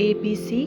ABC?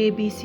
ABC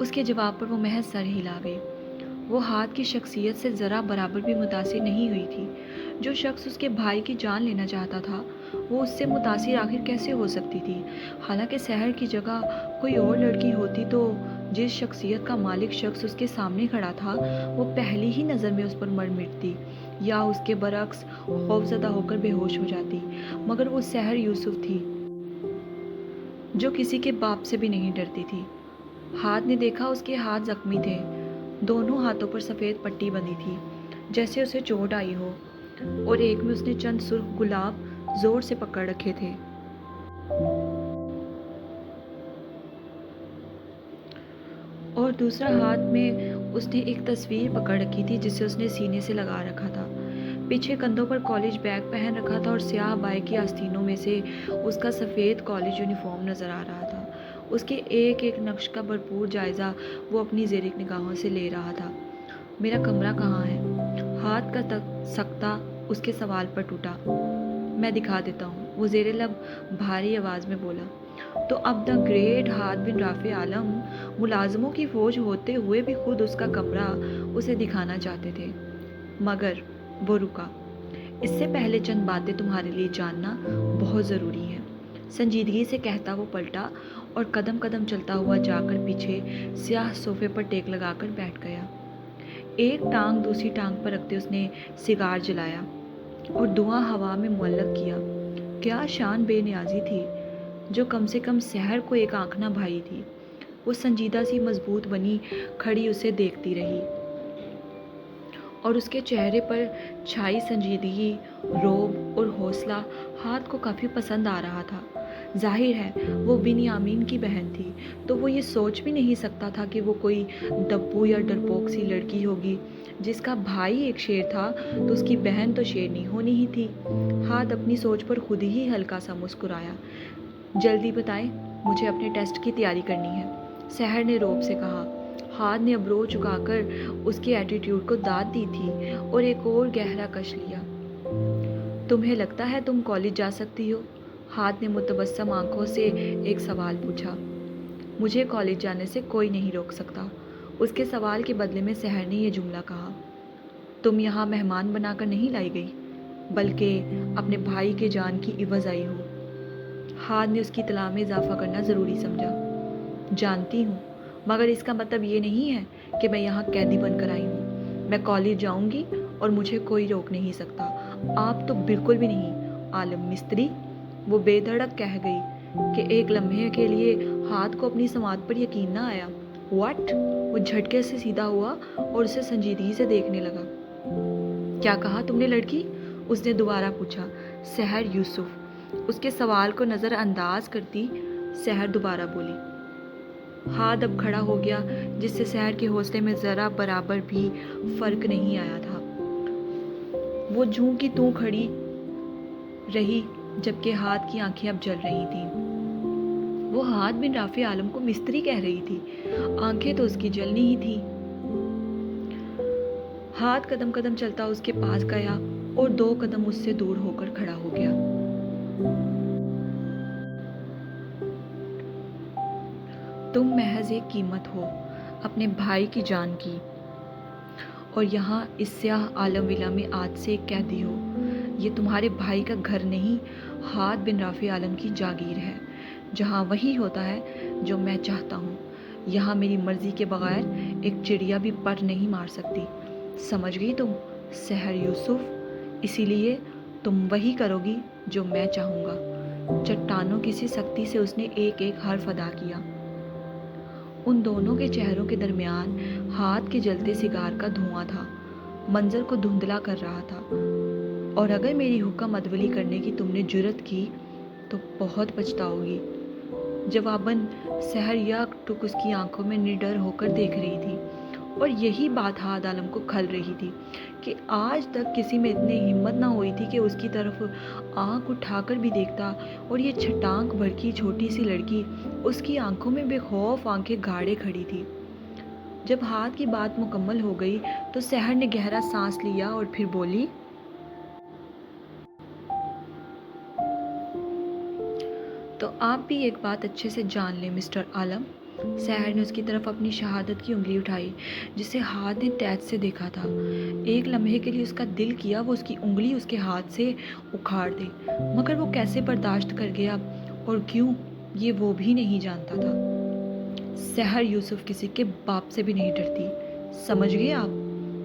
اس کے جواب پر وہ محض سر ہلا گئی۔ وہ ہاتھ کی شخصیت سے ذرا برابر بھی متاثر نہیں ہوئی تھی۔ جو شخص اس کے بھائی کی جان لینا چاہتا تھا وہ اس سے متاثر آخر کیسے ہو سکتی تھی؟ حالانکہ سحر کی جگہ کوئی اور لڑکی ہوتی تو جس شخصیت کا مالک شخص اس کے سامنے کھڑا تھا وہ پہلی ہی نظر میں اس پر مر مٹتی یا اس کے برعکس خوفزدہ ہو کر بے ہوش ہو جاتی، مگر وہ سحر یوسف تھی جو کسی کے باپ سے بھی نہیں ڈرتی تھی۔ ہاتھ نے دیکھا اس کے ہاتھ زخمی تھے، دونوں ہاتھوں پر سفید پٹی بندھی تھی جیسے اسے چوٹ آئی ہو، اور ایک میں اس نے چند سرخ گلاب زور سے پکڑ رکھے تھے اور دوسرا ہاتھ میں اس نے ایک تصویر پکڑ رکھی تھی جسے اس نے سینے سے لگا رکھا تھا۔ پیچھے کندھوں پر کالج بیگ پہن رکھا تھا اور سیاہ بائی کی آستینوں میں سے اس کا سفید کالج یونیفارم نظر آ رہا تھا۔ اس کے ایک ایک نقش کا بھرپور جائزہ وہ اپنی زیرک نگاہوں سے لے رہا تھا۔ میرا کمرہ کہاں ہے؟ ہاتھ کا سکتہ اس کے سوال پر ٹوٹا۔ میں دکھا دیتا ہوں، وہ زیر لب بھاری آواز میں بولا۔ تو اب دا گریٹ ہاتھ بن رافع عالم ملازموں کی فوج ہوتے ہوئے بھی خود اس کا کمرہ اسے دکھانا چاہتے تھے، مگر وہ رکا۔ اس سے پہلے چند باتیں تمہارے لیے جاننا بہت ضروری ہے، سنجیدگی سے کہتا وہ پلٹا اور قدم قدم چلتا ہوا جا کر پیچھے سیاہ صوفے پر ٹیک لگا کر بیٹھ گیا۔ ایک ٹانگ دوسری ٹانگ پر رکھتے اس نے سگار جلایا اور دھواں ہوا میں معلق کیا۔ کیا شان بے نیازی تھی، جو کم سے کم سحر کو ایک آنکھ نہ بھائی تھی۔ وہ سنجیدہ سی مضبوط بنی کھڑی اسے دیکھتی رہی اور اس کے چہرے پر چھائی سنجیدگی، رعب اور حوصلہ ہاتھ کو کافی پسند آ رہا تھا۔ ظاہر ہے وہ بنیامین کی بہن تھی تو وہ یہ سوچ بھی نہیں سکتا تھا کہ وہ کوئی دبو یا ڈرپوک سی لڑکی ہوگی۔ جس کا بھائی ایک شیر تھا تو اس کی بہن تو شیرنی ہونی ہی تھی۔ ہاتھ اپنی سوچ پر خود ہی ہلکا سا مسکرایا۔ جلدی بتائیں، مجھے اپنے ٹیسٹ کی تیاری کرنی ہے، سحر نے رعب سے کہا۔ ہاتھ نے ابرو چکا کر اس کے ایٹیٹیوڈ کو داد دی تھی اور ایک اور گہرا کش لیا۔ تمہیں لگتا ہے تم کالج جا سکتی ہو؟ ہاتھ نے متبسم آنکھوں سے ایک سوال پوچھا۔ مجھے کالج جانے سے کوئی نہیں روک سکتا، اس کے سوال کے بدلے میں سحر نے یہ جملہ کہا۔ تم یہاں مہمان بنا کر نہیں لائی گئی، بلکہ اپنے بھائی کے جان کی عوض آئی ہو۔ ہاتھ نے اس کی اطلاع میں اضافہ کرنا ضروری سمجھا۔ جانتی ہوں، مگر اس کا مطلب یہ نہیں ہے کہ میں یہاں قیدی بن کر آئی ہوں۔ میں کالج جاؤں گی اور مجھے کوئی روک نہیں سکتا۔ آپ تو بالکل بھی نہیں، عالم مستری، وہ بے دھڑک کہہ گئی کہ ایک لمحے کے لیے ہاتھ کو اپنی سماعت پر یقین نہ آیا۔ واٹ؟ وہ جھٹکے سے سیدھا ہوا اور اسے سنجیدگی سے دیکھنے لگا۔ کیا کہا تم نے لڑکی؟ اس نے دوبارہ پوچھا۔ سحر یوسف، اس کے سوال کو نظر انداز کرتی سحر دوبارہ بولی۔ ہاتھ اب کھڑا ہو گیا جس سے سحر کے حوصلے میں ذرا برابر بھی فرق نہیں آیا تھا۔ وہ جوں کی توں کھڑی رہی جبکہ ہاتھ کی آنکھیں اب جل رہی تھیں۔ وہ ہاتھ بن رافع عالم کو مستری کہہ رہی تھی، آنکھیں تو اس کی جلنی ہی تھی۔ ہاتھ قدم قدم چلتا اس کے پاس گیا اور 2 قدم اس سے دور ہو کر کھڑا ہو گیا۔ تم محض ایک قیمت ہو اپنے بھائی کی جان کی، اور یہاں اس سیاہ عالم ولا میں آج سے ایک قیدی ہو۔ یہ تمہارے بھائی کا گھر نہیں، ہاتھ بن رافع عالم کی جاگیر ہے، جہاں وہی ہوتا ہے جو میں چاہتا ہوں۔ یہاں میری مرضی کے بغیر ایک چڑیا بھی پر نہیں مار سکتی، سمجھ گئی تم، سحر یوسف؟ اسی لیے تم وہی کرو گی جو میں چاہوں گا۔ چٹانوں کی سی سختی سے اس نے ایک ایک حرف ادا کیا۔ ان دونوں کے چہروں کے درمیان ہاتھ کے جلتے سگار کا دھواں تھا، منظر کو دھندلا کر رہا تھا۔ اور اگر میری حکم عدولی کرنے کی تم نے جرت کی تو بہت پچھتاؤ گی۔ جواباً سحر یک ٹک اس کی آنکھوں میں نڈر ہو کر دیکھ رہی تھی، اور یہی بات ہاتھ عالم کو کھل رہی تھی کہ آج تک کسی میں اتنی ہمت نہ ہوئی تھی کہ اس کی طرف آنکھ اٹھا کر بھی دیکھتا، اور یہ چھٹانک بھڑکی چھوٹی سی لڑکی اس کی آنکھوں میں بے خوف آنکھیں گاڑے کھڑی تھی۔ جب ہاتھ کی بات مکمل ہو گئی تو سحر نے گہرا سانس لیا اور پھر بولی، تو آپ بھی ایک بات اچھے سے جان لیں مسٹر عالم، سحر نے اس کی طرف اپنی شہادت کی انگلی اٹھائی جسے ہاتھ نے تیز سے دیکھا تھا۔ ایک لمحے کے لیے اس کا دل کیا وہ اس کی انگلی اس کے ہاتھ سے اکھاڑ دے، مگر وہ کیسے برداشت کر گیا اور کیوں، یہ وہ بھی نہیں جانتا تھا۔ سحر یوسف کسی کے باپ سے بھی نہیں ڈرتی، سمجھ گئے آپ؟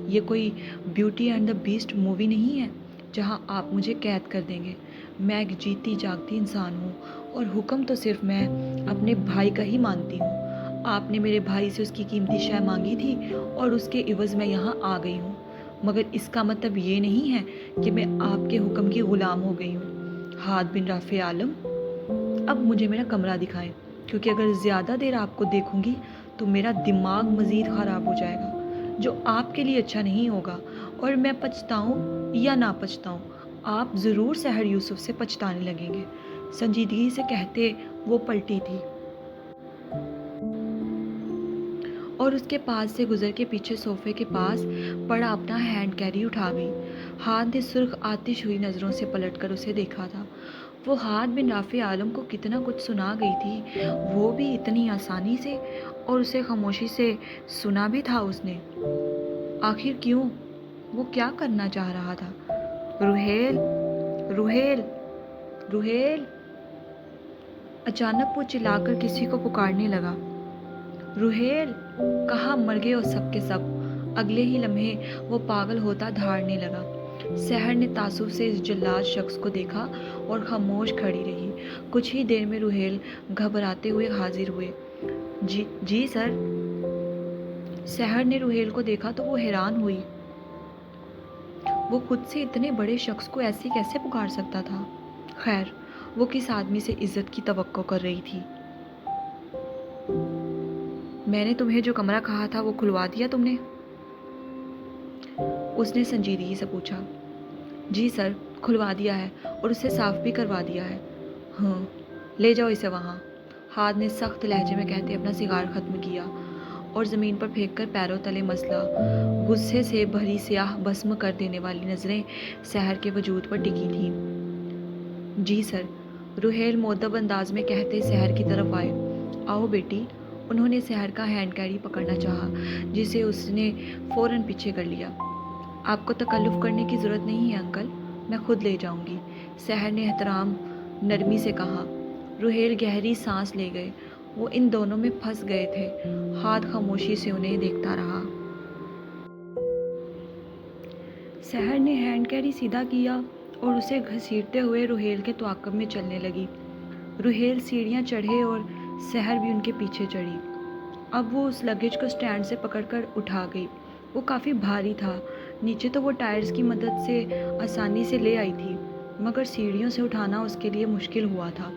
یہ کوئی beauty and the best movie نہیں ہے جہاں آپ مجھے قید کر دیں گے۔ میں ایک جیتی جاگتی انسان ہوں اور حکم تو صرف میں اپنے بھائی کا ہی مانتی ہوں۔ آپ نے میرے بھائی سے اس کی قیمتی شے مانگی تھی اور اس کے عوض میں یہاں آ گئی ہوں، مگر اس کا مطلب یہ نہیں ہے کہ میں آپ کے حکم کی غلام ہو گئی ہوں۔ ہاتھ بن رافع عالم، اب مجھے میرا کمرہ دکھائیں، کیونکہ اگر زیادہ دیر آپ کو دیکھوں گی تو میرا دماغ مزید خراب ہو جائے گا، جو آپ کے لیے اچھا نہیں ہوگا، اور میں پچھتاؤں یا نہ پچھتاؤں آپ ضرور سحر یوسف سے پچھتانے لگیں گے۔ سنجیدگی سے کہتے وہ پلٹی تھی اور اس کے پاس سے گزر کے پیچھے صوفے کے پاس پڑا اپنا ہینڈ کیری اٹھا گئی۔ ہاتھ نے سرخ آتش ہوئی نظروں سے پلٹ کر اسے دیکھا تھا۔ وہ ہاتھ بن رافع عالم کو کتنا کچھ سنا گئی تھی، وہ بھی اتنی آسانی سے، اور اسے خاموشی سے سنا بھی تھا اس نے۔ آخر کیوں؟ وہ کیا کرنا چاہ رہا تھا؟ روحیل، روحیل، روحیل! اچانک وہ چلا کر کسی کو پکارنے لگا۔ روحیل! کہاں مر گئے ہو سب کے سب؟ اگلے ہی لمحے وہ پاگل ہوتا دھاڑنے لگا۔ سحر نے تعصب سے اس جلاد شخص کو دیکھا اور خاموش کھڑی رہی۔ کچھ ہی دیر میں روحیل گھبراتے ہوئے حاضر ہوئے۔ جی سر۔ سحر نے روحیل کو دیکھا تو وہ حیران ہوئی۔ وہ خود سے اتنے بڑے شخص کو ایسے کیسے پکار سکتا تھا؟ خیر، وہ کس آدمی سے عزت کی توقع کر رہی تھی؟ میں نے تمہیں جو کمرہ کہا تھا وہ کھلوا دیا تم نے؟ اس نے سنجیدگی سے پوچھا۔ جی سر، کھلوا دیا ہے اور اسے صاف بھی کروا دیا ہے۔ ہاں، لے جاؤ اسے وہاں۔ ہاتھ نے سخت لہجے میں کہتے اپنا سگار ختم کیا اور زمین پر پھینک کر پیروں تلے مسلا۔ غصے سے بھری سیاہ بسم کر دینے والی نظریں سحر کے وجود پر ٹکی تھیں۔ جی سر، روحیل مؤدب انداز میں کہتے سحر کی طرف آئے۔ آؤ بیٹی۔ انہوں نے سحر کا ہینڈ کیری پکڑنا چاہا جسے اس نے فوراً پیچھے کر لیا۔ آپ کو تکلف کرنے کی ضرورت نہیں ہے انکل، میں خود لے جاؤں گی، سحر نے احترام نرمی سے کہا۔ روحیل گہری سانس لے گئے، وہ ان دونوں میں پھنس گئے تھے۔ ہاتھ خاموشی سے انہیں دیکھتا رہا۔ سحر نے ہینڈ کیری سیدھا کیا اور اسے گھسیٹتے ہوئے روحیل کے تعاقب میں چلنے لگی۔ روحیل سیڑھیاں چڑھے اور سحر بھی ان کے پیچھے چڑھی۔ اب وہ اس لگیج کو سٹینڈ سے پکڑ کر اٹھا گئی۔ وہ کافی بھاری تھا، نیچے تو وہ ٹائرز کی مدد سے آسانی سے لے آئی تھی، مگر سیڑھیوں سے اٹھانا اس کے لیے مشکل ہوا تھا۔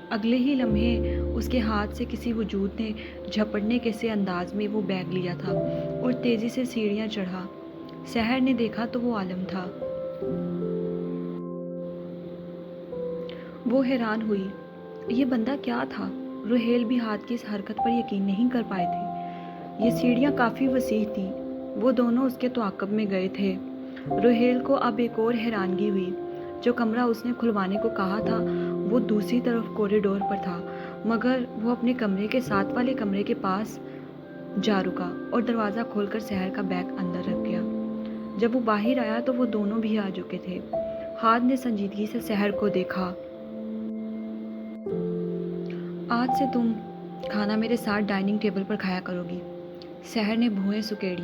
اگلے ہی لمحے اس کے ہاتھ سے کسی وجود نے جھپٹنے کے سے انداز میں وہ بیگ لیا تھا اور تیزی سے سیڑھیاں چڑھا۔ سحر نے دیکھا تو وہ عالم تھا۔ وہ حیران ہوئی، یہ بندہ کیا تھا؟ روحیل بھی ہاتھ کی اس حرکت پر یقین نہیں کر پائے تھے۔ یہ سیڑھیاں کافی وسیع تھیں، وہ دونوں اس کے تعاقب میں گئے تھے۔ روحیل کو اب ایک اور حیرانگی ہوئی۔ جو کمرہ اس نے کھلوانے کو کہا تھا وہ دوسری طرف کوریڈور پر تھا، مگر وہ اپنے کمرے کے ساتھ والے کمرے کے پاس جا رکا اور دروازہ کھول کر سحر کا بیگ اندر رکھ گیا۔ جب وہ باہر آیا تو وہ دونوں بھی آ چکے تھے۔ ہاتھ نے سنجیدگی سے سحر کو دیکھا۔ آج سے تم کھانا میرے ساتھ ڈائننگ ٹیبل پر کھایا کرو گی، سحر نے بھویں سکیڑی،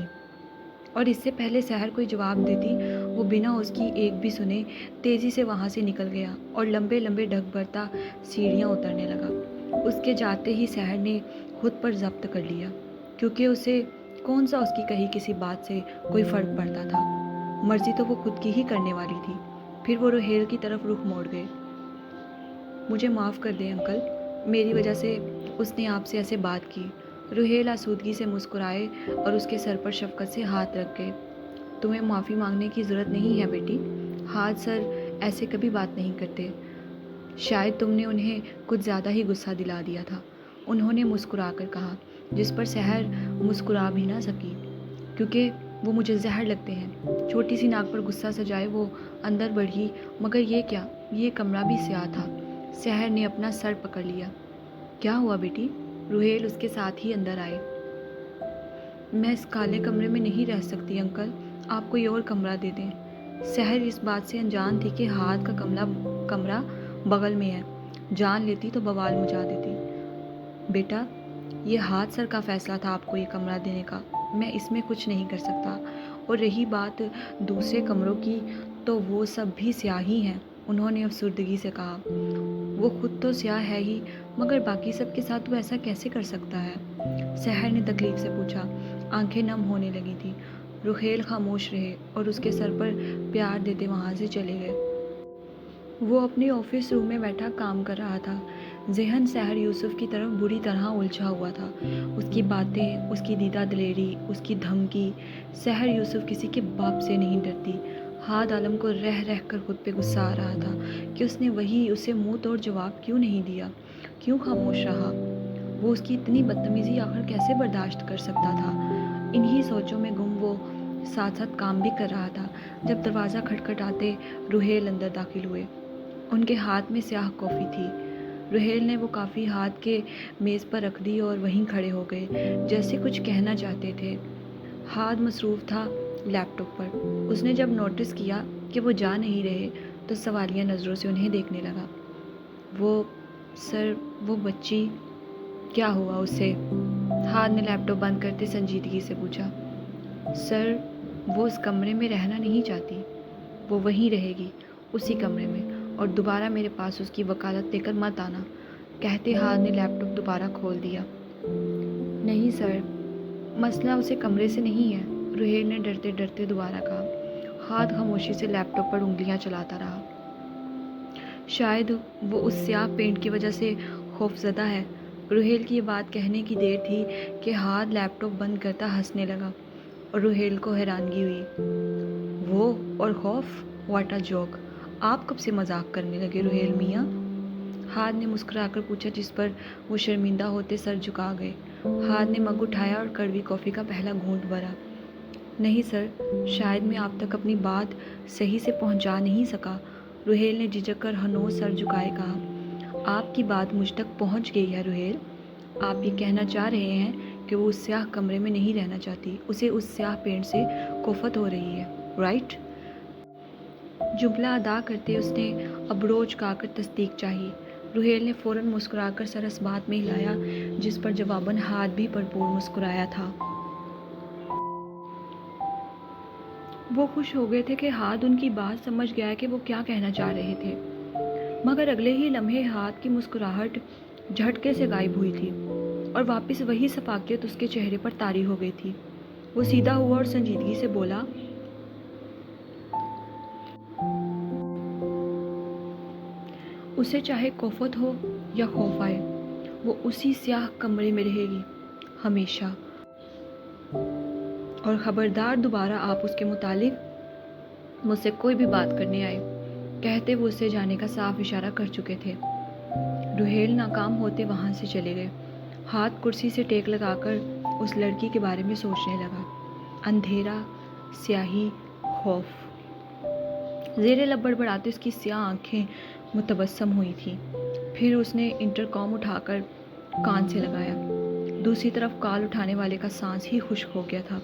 اور اس سے پہلے سحر کوئی جواب دیتی وہ بنا اس کی ایک بھی سنے تیزی سے وہاں سے نکل گیا اور لمبے لمبے ڈھگ بھرتا سیڑھیاں اترنے لگا۔ اس کے جاتے ہی سحر نے خود پر ضبط کر لیا، کیونکہ اسے کون سا اس کی کہی کسی بات سے کوئی فرق پڑتا تھا، مرضی تو وہ خود کی ہی کرنے والی تھی۔ پھر وہ روحیل کی طرف رخ موڑ گئے۔ مجھے معاف کر دیں انکل، میری وجہ سے اس نے آپ سے ایسے بات کی۔ روحیل آسودگی سے مسکرائے اور اس کے سر پر شفقت سے ہاتھ رکھ گئے۔ تمہیں معافی مانگنے کی ضرورت نہیں ہے بیٹی، ہاتھ سر ایسے کبھی بات نہیں کرتے، شاید تم نے انہیں کچھ زیادہ ہی غصہ دلا دیا تھا، انہوں نے مسکرا کر کہا، جس پر سحر مسکرا بھی نہ سکی، کیونکہ وہ مجھے زہر لگتے ہیں۔ چھوٹی سی ناک پر غصہ سجائے وہ اندر بڑھی، مگر یہ کیا، یہ کمرہ بھی سیاہ تھا۔ سحر نے اپنا سر پکڑ لیا۔ کیا ہوا بیٹی؟ روہیل اس کے ساتھ ہی اندر آئے۔ میں اس کالے کمرے میں نہیں رہ سکتی انکل، آپ کوئی اور کمرہ دے دیں۔ سحر اس بات سے انجان تھی کہ ہاتھ کا کمرہ بغل میں ہے، جان لیتی تو بوال مچا دیتی۔ بیٹا، یہ ہاتھ سر کا فیصلہ تھا آپ کو یہ کمرہ دینے کا، میں اس میں کچھ نہیں کر سکتا۔ اور رہی بات دوسرے کمروں کی تو وہ سب بھی سیاہ ہی ہیں، انہوں نے افسردگی سے کہا۔ وہ خود تو سیاہ ہے ہی، مگر باقی سب کے ساتھ وہ ایسا کیسے کر سکتا ہے؟ سحر نے تکلیف سے پوچھا۔ آنکھیں نم ہونے لگی تھی۔ روہیل خاموش رہے اور اس کے سر پر پیار دیتے وہاں سے چلے گئے۔ وہ اپنے آفس روم میں بیٹھا کام کر رہا تھا۔ ذہن سحر یوسف کی طرف بری طرح الجھا ہوا تھا۔ اس کی باتیں، اس کی دیدہ دلیری، اس کی دھمکی۔ سحر یوسف کسی کے باپ سے نہیں ڈرتی۔ ہاد عالم کو رہ رہ کر خود پہ غصہ آ رہا تھا کہ اس نے اسے منہ توڑ جواب کیوں نہیں دیا، کیوں خاموش رہا۔ وہ اس کی اتنی بدتمیزی آخر کیسے برداشت کر سکتا تھا؟ انہی سوچوں میں گم وہ ساتھ ساتھ کام بھی کر رہا تھا جب دروازہ کھٹکھٹاتے روہیل اندر داخل ہوئے۔ ان کے ہاتھ میں سیاہ کافی تھی۔ روہیل نے وہ کافی ہاتھ کے میز پر رکھ دی اور وہیں کھڑے ہو گئے، جیسے کچھ کہنا چاہتے تھے۔ ہاتھ مصروف تھا لیپ ٹاپ پر۔ اس نے جب نوٹس کیا کہ وہ جا نہیں رہے تو سوالیہ نظروں سے انہیں دیکھنے لگا۔ وہ بچی، کیا ہوا اسے؟ ہاتھ نے لیپ ٹاپ بند کرتے سنجیدگی سے پوچھا۔ سر، وہ اس کمرے میں رہنا نہیں چاہتی، وہ وہیں رہے گی، اسی کمرے میں، اور دوبارہ میرے پاس اس کی وکالت لے کر مت آنا، کہتے ہاتھ نے لیپ ٹاپ دوبارہ کھول دیا۔ نہیں سر، مسئلہ اسے کمرے سے نہیں ہے، روہیل نے ڈرتے ڈرتے دوبارہ کہا۔ ہاتھ خاموشی سے لیپ ٹاپ پر انگلیاں چلاتا رہا۔ شاید وہ اس سیاہ پینٹ کی وجہ سے خوف زدہ ہے۔ روہیل کی یہ بات کہنے کی دیر تھی کہ ہاتھ لیپ ٹاپ بند کرتا ہنسنے لگا اور روہیل کو حیرانگی ہوئی۔ وہ اور خوف، واٹ اے جوک! آپ کب سے مذاق کرنے لگے روہیل میاں؟ ہاتھ نے مسکرا کر پوچھا، جس پر وہ شرمندہ ہوتے سر جھکا گئے۔ ہاتھ نے مگ اٹھایا اور کڑوی کافی کا پہلا گھونٹ بھرا۔ نہیں سر، شاید میں آپ تک اپنی بات صحیح سے پہنچا نہیں سکا، روہیل نے جھجک کر ہنوز سر جھکائے کہا۔ آپ کی بات مجھ تک پہنچ گئی ہے روہیل، آپ یہ کہنا چاہ رہے ہیں کہ وہ اس سیاہ کمرے میں نہیں رہنا چاہتی، اسے اس سیاہ پینٹ سے کوفت ہو رہی ہے، رائٹ؟ جملہ ادا کرتے اس نے ابروج جھکا کر تصدیق چاہی۔ روہیل نے فوراً مسکرا کر سر اس بات میں ہلایا، جس پر جواباً ہاتھ بھی بھرپور مسکرایا تھا۔ وہ خوش ہو گئے تھے کہ ہاتھ ان کی بات سمجھ گیا کہ وہ کیا کہنا چاہ رہے تھے، مگر اگلے ہی لمحے ہاتھ کی مسکراہٹ جھٹکے سے غائب ہوئی تھی اور واپس وہی شفافیت اس کے چہرے پر طاری ہو گئی تھی۔ وہ سیدھا ہوا اور سنجیدگی سے بولا، اسے چاہے کوفت ہو یا خوف آئے، وہ اسی سیاہ کمرے میں رہے گی، ہمیشہ۔ اور خبردار دوبارہ آپ اس کے متعلق مجھ سے کوئی بھی بات کرنے آئے، کہتے وہ اس سے جانے کا صاف اشارہ کر چکے تھے۔ روہیل ناکام ہوتے وہاں سے چلے گئے۔ ہاتھ کرسی سے ٹیک لگا کر اس لڑکی کے بارے میں سوچنے لگا۔ اندھیرا، سیاہی، خوف۔ زیر لب بڑبڑاتے اس کی سیاہ آنکھیں متبسم ہوئی تھیں۔ پھر اس نے انٹرکام اٹھا کر کان سے لگایا۔ دوسری طرف کال اٹھانے والے کا سانس ہی خشک ہو گیا تھا۔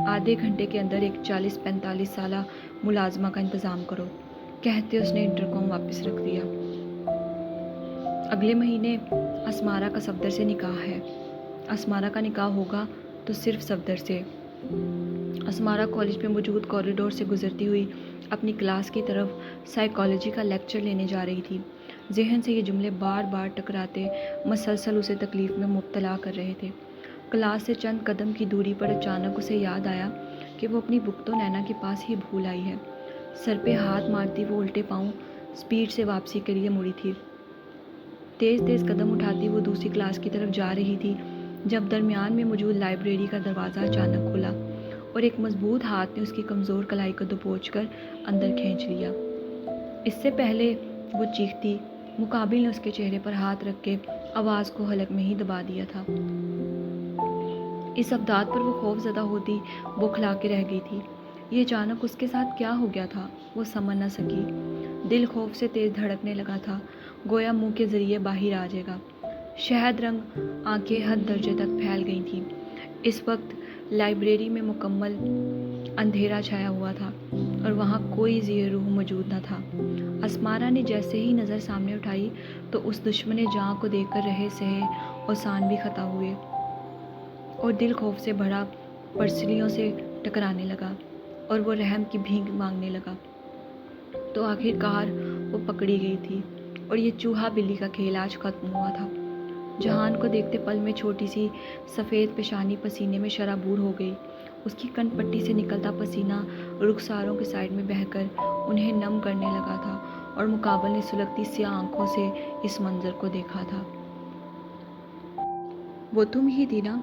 آدھے گھنٹے کے اندر ایک 40-45 سالہ ملازمہ کا انتظام کرو، کہتے اس نے انٹرکام واپس رکھ دیا۔ اگلے مہینے اسمارا کا صفدر سے نکاح ہے۔ اسمارا کا نکاح ہوگا تو صرف صفدر سے۔ اسمارا کالج میں موجود کوریڈور سے گزرتی ہوئی اپنی کلاس کی طرف سائیکالوجی کا لیکچر لینے جا رہی تھی۔ ذہن سے یہ جملے بار بار ٹکراتے مسلسل اسے تکلیف میں مبتلا کر رہے تھے۔ کلاس سے چند قدم کی دوری پر اچانک اسے یاد آیا کہ وہ اپنی بک تو نینا کے پاس ہی بھول آئی ہے۔ سر پہ ہاتھ مارتی وہ الٹے پاؤں سپیڈ سے واپسی کے لیے مڑی تھی۔ تیز تیز قدم اٹھاتی وہ دوسری کلاس کی طرف جا رہی تھی جب درمیان میں موجود لائبریری کا دروازہ اچانک کھلا اور ایک مضبوط ہاتھ نے اس کی کمزور کلائی کو دبوچ کر اندر کھینچ لیا۔ اس سے پہلے وہ چیختی، مقابل نے اس کے چہرے پر ہاتھ رکھ کے آواز کو حلق میں ہی دبا دیا تھا۔ اس ابداعت پر وہ خوف زدہ ہوتی بوکھلا کے رہ گئی تھی۔ یہ اچانک اس کے ساتھ کیا ہو گیا تھا، وہ سمجھ نہ سکی۔ دل خوف سے تیز دھڑکنے لگا تھا، گویا منہ کے ذریعے باہر آ جائے گا۔ شہد رنگ آنکھیں حد درجے تک پھیل گئی تھیں۔ اس وقت لائبریری میں مکمل اندھیرا چھایا ہوا تھا اور وہاں کوئی ذی روح موجود نہ تھا۔ اسمارا نے جیسے ہی نظر سامنے اٹھائی تو اس دشمن جاں کو دیکھ کر رہے سہے اوسان بھی خطا ہوئے اور دل خوف سے بھرا پرسلیوں سے ٹکرانے لگا اور وہ رحم کی بھیک مانگنے لگا۔ تو آخر کار وہ پکڑی گئی تھی اور یہ چوہا بلی کا کھیل آج ختم ہوا تھا۔ جہان کو دیکھتے پل میں چھوٹی سی سفید پیشانی پسینے میں شرابور ہو گئی۔ اس کی کن پٹی سے نکلتا پسینہ رخساروں کے سائڈ میں بہہ کر انہیں نم کرنے لگا تھا اور مقابل نے سلگتی سیاہ آنکھوں سے اس منظر کو دیکھا تھا۔ وہ تم ہی تھی نا؟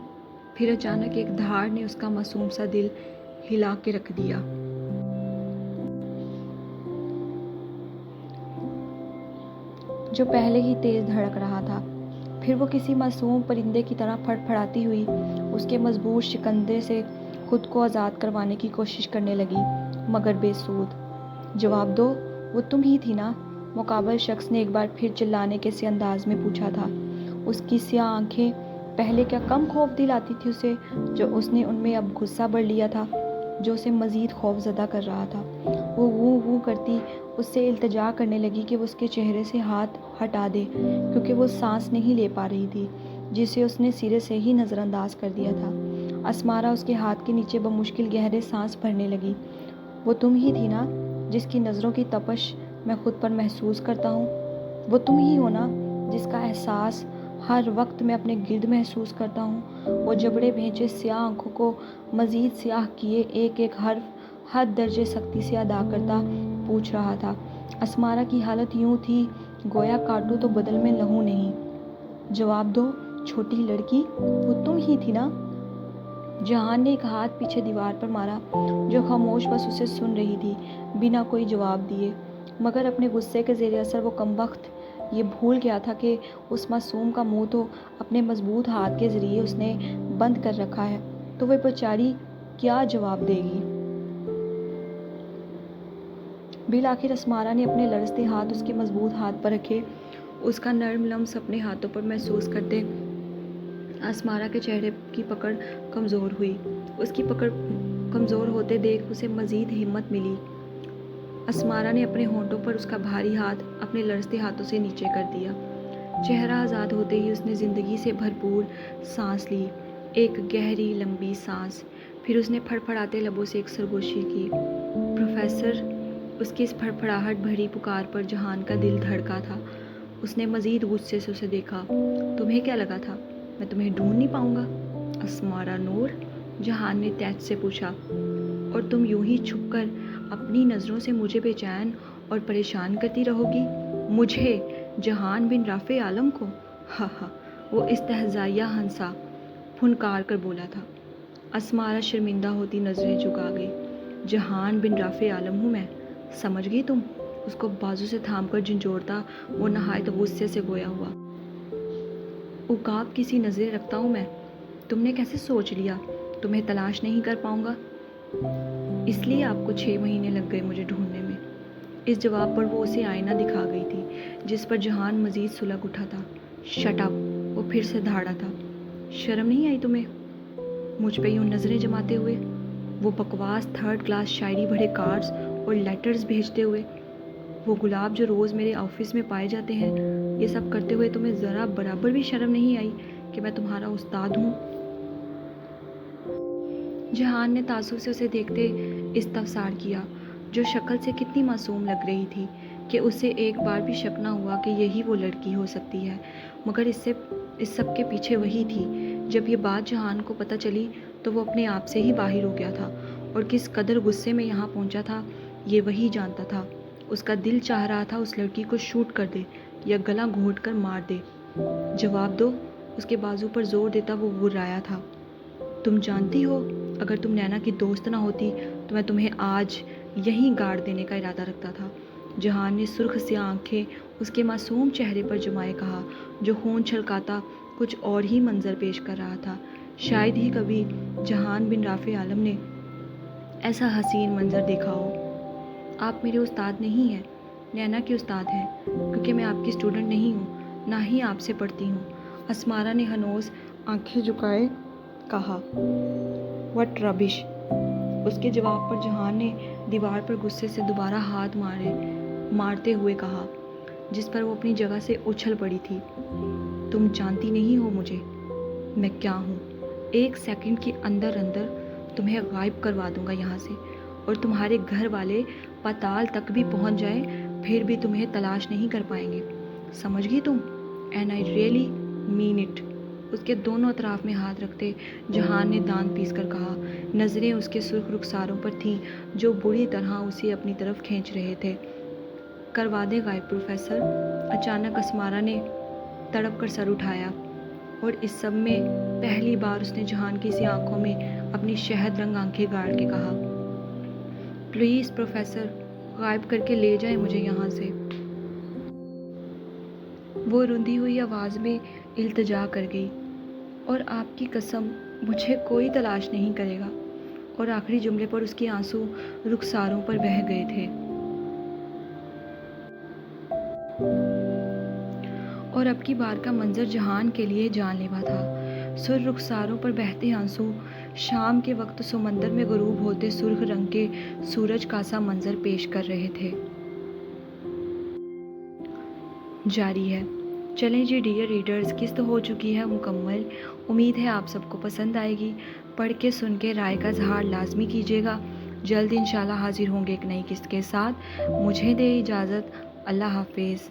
پھر اچانک ایک دھاڑ نے اس کا معصوم سا دل ہلا کے رکھ دیا۔ جو پہلے ہی تیز دھڑک رہا تھا، پھر وہ کسی معصوم پرندے کی طرح پھڑ پھڑاتی ہوئی اس کے مضبوط شکندے سے خود کو آزاد کروانے کی کوشش کرنے لگی، مگر بے سود۔ جواب دو، وہ تم ہی تھی نا؟ مقابل شخص نے ایک بار پھر چلانے کے سے انداز میں پوچھا تھا۔ اس کی سیاہ آنکھیں پہلے کیا کم خوف دلاتی تھی اسے، جو اس نے ان میں اب غصہ بڑھ لیا تھا جو اسے مزید خوف زدہ کر رہا تھا۔ وہ ووں ووں کرتی اس سے التجا کرنے لگی کہ وہ اس کے چہرے سے ہاتھ ہٹا دے، کیونکہ وہ سانس نہیں لے پا رہی تھی جسے اس نے سرے سے ہی نظر انداز کر دیا تھا۔ اسمارا اس کے ہاتھ کے نیچے بمشکل گہرے سانس بھرنے لگی۔ وہ تم ہی تھی نا جس کی نظروں کی تپش میں خود پر محسوس کرتا ہوں؟ وہ تم ہی ہو نا جس کا احساس ہر وقت میں اپنے گرد محسوس کرتا ہوں؟ وہ جبڑے بھینچے سیاہ آنکھوں کو مزید سیاہ کیے ایک ایک حرف حد درجے سختی سے ادا کرتا پوچھ رہا تھا۔ اسمارا کی حالت یوں تھی گویا کاٹو تو بدل میں لہو نہیں۔ جواب دو چھوٹی لڑکی، وہ تم ہی تھی نا؟ جہان نے ایک ہاتھ پیچھے دیوار پر مارا جو خاموش بس اسے سن رہی تھی بنا کوئی جواب دیے، مگر اپنے غصے کے زیر اثر وہ کم وقت یہ بھول گیا تھا کہ اس معصوم کا منہ تو اپنے مضبوط ہاتھ کے ذریعے اس نے بند کر رکھا ہے، تو وہ بیچاری کیا جواب دے گی؟ بالآخر اسمارا نے اپنے لرزتے ہاتھ اس کے مضبوط ہاتھ پر رکھے، اس کا نرم لمس اپنے ہاتھوں پر محسوس کرتے اسمارا کے چہرے کی پکڑ کمزور ہوئی۔ اس کی پکڑ کمزور ہوتے دیکھ اسے مزید ہمت ملی۔ اسمارا نے اپنے ہونٹوں پر اس کا بھاری ہاتھ اپنے لرزتے ہاتھوں سے نیچے کر دیا۔ چہرہ آزاد ہوتے ہی اس نے زندگی سے بھرپور سانس لی، ایک گہری لمبی سانس۔ پھر اس نے پھڑ پھڑاتے لبوں سے ایک سرگوشی کی۔ پروفیسر! اس کی اس پھڑ پھڑاہٹ بھری پکار پر جہان کا دل دھڑکا تھا۔ اس نے مزید غصے سے اسے دیکھا۔ تمہیں کیا لگا تھا میں تمہیں ڈھونڈ نہیں پاؤں گا؟ اسمارا نور، جہان نے تیز سے پوچھا، اور تم یوں ہی چھپ کر اپنی نظروں سے مجھے بے چین اور پریشان کرتی رہو گی؟ مجھے، جہان بن رافع عالم کو؟ ہا ہا، وہ استہزائیہ ہنسا پھنکار کر بولا تھا۔ اسمارا شرمندہ ہوتی نظریں جھکا گئی۔ جہان بن رافع عالم ہوں میں، سمجھ گئی تم؟ اس کو بازو سے تھام کر جھنجھوڑتا وہ نہایت غصے سے گویا ہوا۔ عقاب کی سی نظریں رکھتا ہوں میں؟ تم نے کیسے سوچ لیا تمہیں تلاش نہیں کر پاؤں گا؟ اس لیے آپ کو 6 مہینے لگ گئے مجھے ڈھونڈنے میں۔ اس جواب پر وہ اسے آئینہ دکھا گئی تھی جس پر جہان مزید سلگ اٹھا تھا۔ Shut up! وہ پھر سے دھاڑا تھا۔ شرم نہیں آئی تمہیں مجھ پہ یوں نظریں جماتے ہوئے؟ وہ بکواس 3rd کلاس شاعری بھرے کارڈز اور لیٹرز بھیجتے ہوئے؟ وہ گلاب جو روز میرے آفس میں پائے جاتے ہیں؟ یہ سب کرتے ہوئے تمہیں ذرا برابر بھی شرم نہیں آئی کہ میں تمہارا استاد ہوں؟ جہان نے تعصب سے اسے دیکھتے استفسار کیا، جو شکل سے کتنی معصوم لگ رہی تھی کہ اسے ایک بار بھی شک نہ ہوا کہ یہی وہ لڑکی ہو سکتی ہے، مگر اس سب کے پیچھے وہی تھی۔ جب یہ بات جہان کو پتہ چلی تو وہ اپنے آپ سے ہی باہر ہو گیا تھا، اور کس قدر غصے میں یہاں پہنچا تھا یہ وہی جانتا تھا۔ اس کا دل چاہ رہا تھا اس لڑکی کو شوٹ کر دے یا گلا گھونٹ کر مار دے۔ جواب دو! اس کے بازو پر زور دیتا وہ غرایا تھا۔ تم جانتی ہو اگر تم نینا کی دوست نہ ہوتی تو میں تمہیں آج یہیں گاڑ دینے کا ارادہ رکھتا تھا۔ جہان نے سرخ سیاہ آنکھیں اس کے معصوم چہرے پر جمائے کہا، جو خون چھلکاتا کچھ اور ہی منظر پیش کر رہا تھا۔ شاید ہی کبھی جہان بن رافع عالم نے ایسا حسین منظر دیکھا ہو۔ آپ میرے استاد نہیں ہیں، نینا کے استاد ہیں، کیونکہ میں آپ کی اسٹوڈنٹ نہیں ہوں، نہ ہی آپ سے پڑھتی ہوں۔ اسمارا نے ہنوز آنکھیں جھکائے کہا، وٹ ربش۔ اس کے جواب پر جہان نے دیوار پر غصے سے دوبارہ ہاتھ مارتے ہوئے کہا، جس پر وہ اپنی جگہ سے اچھل پڑی تھی، تم جانتی نہیں ہو مجھے میں کیا ہوں۔ 1 سیکنڈ کے اندر تمہیں غائب کروا دوں گا یہاں سے، اور تمہارے گھر والے پاتال تک بھی پہنچ جائیں پھر بھی تمہیں تلاش نہیں کر پائیں گے، سمجھ گئی تم؟ And I really mean it. اس کے دونوں اطراف میں ہاتھ رکھتے جہان نے دانت پیس کر کہا، نظریں اس کے سرخ رخساروں پر تھیں جو بری طرح اسے اپنی طرف کھینچ رہے تھے۔ کروا دیں غائب پروفیسر۔ اچانک اسمارا نے تڑپ کر سر اٹھایا، اور اس سب میں پہلی بار اس نے جہان کی سی آنکھوں میں اپنی شہد رنگ آنکھیں گاڑ کے کہا، پلیز پروفیسر، غائب کر کے لے جائیں مجھے یہاں سے۔ وہ روندی ہوئی آواز میں التجا کر گئی، اور آپ کی قسم مجھے کوئی تلاش نہیں کرے گا، اور آخری جملے پر اس کے آنسو رخساروں پر بہہ گئے تھے۔ اور اب کی بار کا منظر جہان کے لیے جان لیوا تھا۔ سرخ رخساروں پر بہتے آنسو شام کے وقت سمندر میں غروب ہوتے سرخ رنگ کے سورج کا سا منظر پیش کر رہے تھے۔ جاری ہے۔ چلیں جی ڈیئر ریڈرز، قسط ہو چکی ہے مکمل۔ امید ہے آپ سب کو پسند آئے گی۔ پڑھ کے سن کے رائے کا اظہار لازمی کیجیے گا۔ جلد انشاءاللہ حاضر ہوں گے ایک نئی قسط کے ساتھ۔ مجھے دے اجازت، اللہ حافظ۔